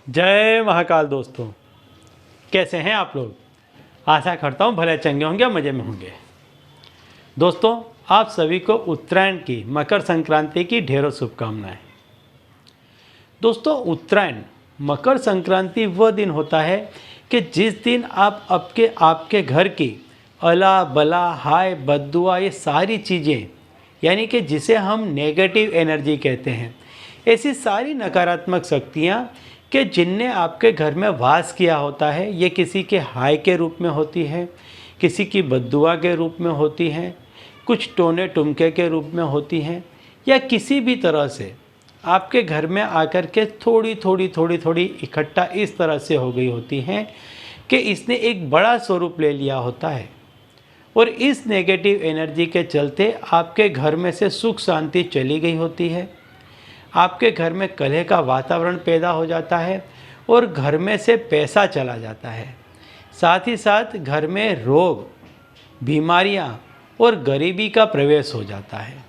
जय महाकाल दोस्तों, कैसे हैं आप लोग। आशा करता हूँ भले चंगे होंगे, मज़े में होंगे। दोस्तों, आप सभी को उत्तरायण की, मकर संक्रांति की ढेरों शुभकामनाएं। दोस्तों, उत्तरायण मकर संक्रांति वह दिन होता है कि जिस दिन आप आपके घर की अला बला हाय बद्दुआ ये सारी चीज़ें, यानी कि जिसे हम नेगेटिव एनर्जी कहते हैं, ऐसी सारी नकारात्मक शक्तियाँ कि जिनने आपके घर में वास किया होता है, ये किसी के हाय के रूप में होती है, किसी की बद्दुआ के रूप में होती हैं, कुछ टोने टुमके के रूप में होती हैं, या किसी भी तरह से आपके घर में आकर के थोड़ी इकट्ठा इस तरह से हो गई होती हैं कि इसने एक बड़ा स्वरूप ले लिया होता है। और इस नेगेटिव एनर्जी के चलते आपके घर में से सुख शांति चली गई होती है, आपके घर में कलह का वातावरण पैदा हो जाता है और घर में से पैसा चला जाता है। साथ ही साथ घर में रोग, बीमारियां और गरीबी का प्रवेश हो जाता है।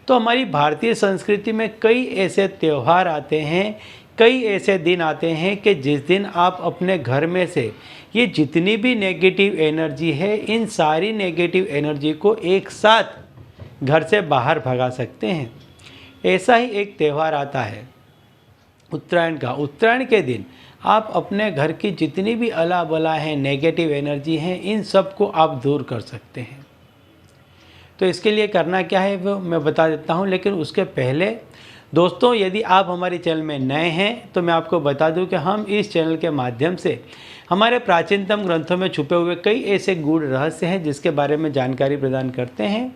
तो हमारी भारतीय संस्कृति में कई ऐसे त्यौहार आते हैं, कई ऐसे दिन आते हैं कि जिस दिन आप अपने घर में से ये जितनी भी नेगेटिव एनर्जी है, इन सारी नेगेटिव एनर्जी को एक साथ घर से बाहर भगा सकते हैं। ऐसा ही एक त्यौहार आता है उत्तरायण का। उत्तरायण के दिन आप अपने घर की जितनी भी अला बला है, नेगेटिव एनर्जी है, इन सब को आप दूर कर सकते हैं। तो इसके लिए करना क्या है वो मैं बता देता हूँ, लेकिन उसके पहले दोस्तों, यदि आप हमारे चैनल में नए हैं तो मैं आपको बता दूं कि हम इस चैनल के माध्यम से हमारे प्राचीनतम ग्रंथों में छुपे हुए कई ऐसे गूढ़ रहस्य हैं जिसके बारे में जानकारी प्रदान करते हैं।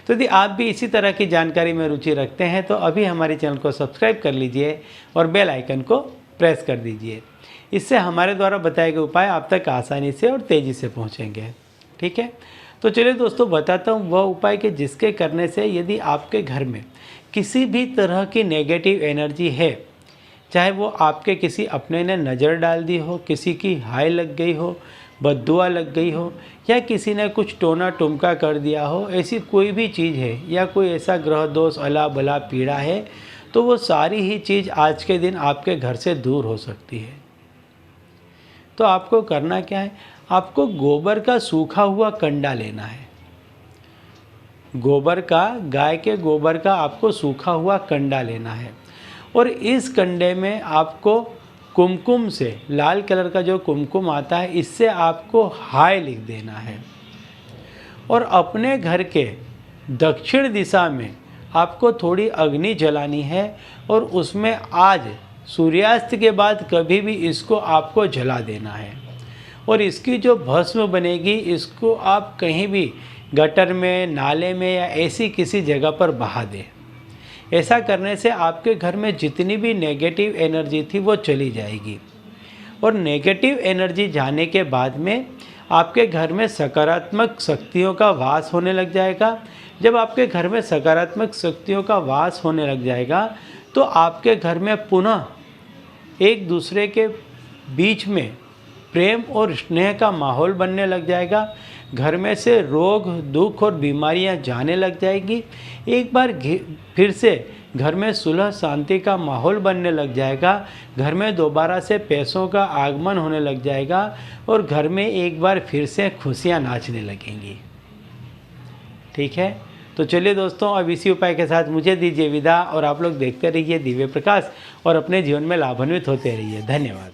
तो यदि आप भी इसी तरह की जानकारी में रुचि रखते हैं तो अभी हमारे चैनल को सब्सक्राइब कर लीजिए और बेल आइकन को प्रेस कर दीजिए। इससे हमारे द्वारा बताए गए उपाय आप तक आसानी से और तेज़ी से पहुँचेंगे। ठीक है, तो चलिए दोस्तों, बताता हूँ वह उपाय कि जिसके करने से यदि आपके घर में किसी भी तरह की नेगेटिव एनर्जी है, चाहे वो आपके किसी अपने ने नज़र डाल दी हो, किसी की हाय लग गई हो, बद्दुआ लग गई हो, या किसी ने कुछ टोना टुमका कर दिया हो, ऐसी कोई भी चीज़ है, या कोई ऐसा ग्रह दोष अला बला पीड़ा है, तो वो सारी ही चीज़ आज के दिन आपके घर से दूर हो सकती है। तो आपको करना क्या है, आपको गोबर का सूखा हुआ कंडा लेना है। गोबर का, गाय के गोबर का आपको सूखा हुआ कंडा लेना है और इस कंडे में आपको कुमकुम से, लाल कलर का जो कुमकुम आता है, इससे आपको हाय लिख देना है। और अपने घर के दक्षिण दिशा में आपको थोड़ी अग्नि जलानी है और उसमें आज सूर्यास्त के बाद कभी भी इसको आपको जला देना है। और इसकी जो भस्म बनेगी, इसको आप कहीं भी गटर में, नाले में या ऐसी किसी जगह पर बहा दें। ऐसा करने से आपके घर में जितनी भी नेगेटिव एनर्जी थी वो चली जाएगी। और नेगेटिव एनर्जी जाने के बाद में आपके घर में सकारात्मक शक्तियों का वास होने लग जाएगा। जब आपके घर में सकारात्मक शक्तियों का वास होने लग जाएगा तो आपके घर में पुनः एक दूसरे के बीच में प्रेम और स्नेह का माहौल बनने लग जाएगा। घर में से रोग, दुख और बीमारियां जाने लग जाएगी। एक बार फिर से घर में सुलह शांति का माहौल बनने लग जाएगा। घर में दोबारा से पैसों का आगमन होने लग जाएगा और घर में एक बार फिर से खुशियां नाचने लगेंगी। ठीक है, तो चलिए दोस्तों, अब इसी उपाय के साथ मुझे दीजिए विदा और आप लोग देखते रहिए दिव्य प्रकाश और अपने जीवन में लाभान्वित होते रहिए। धन्यवाद।